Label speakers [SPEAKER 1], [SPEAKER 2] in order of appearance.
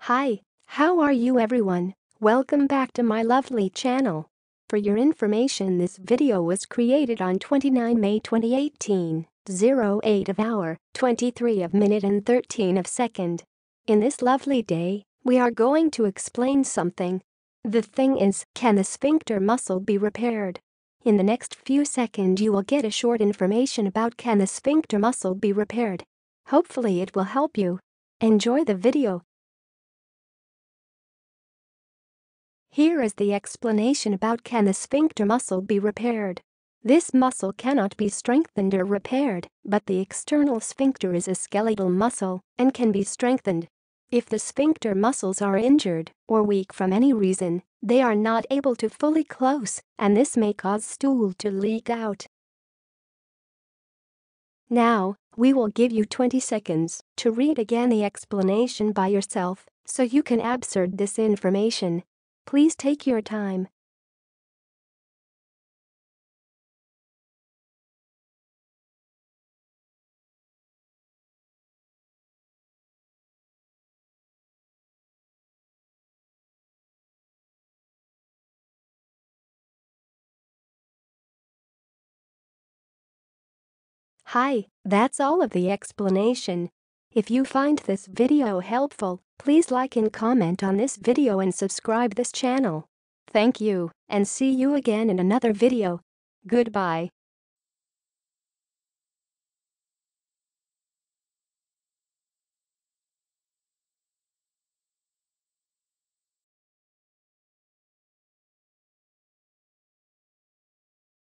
[SPEAKER 1] Hi, how are you everyone? Welcome back to my lovely channel. For your information, this video was created on 29 May 2018, 08 of hour, 23 of minute and 13 of second. In this lovely day, we are going to explain something. The thing is, can the sphincter muscle be repaired? In the next few seconds you will get a short information about can the sphincter muscle be repaired. Hopefully it will help you. Enjoy the video. Here is the explanation about can the sphincter muscle be repaired. This muscle cannot be strengthened or repaired, but the external sphincter is a skeletal muscle and can be strengthened. If the sphincter muscles are injured or weak from any reason, they are not able to fully close, and this may cause stool to leak out. Now, we will give you 20 seconds to read again the explanation by yourself so you can absorb this information. Please take your time. Hi, that's all of the explanation. If you find this video helpful, please like and comment on this video and subscribe this channel. Thank you, and see you again in another video. Goodbye.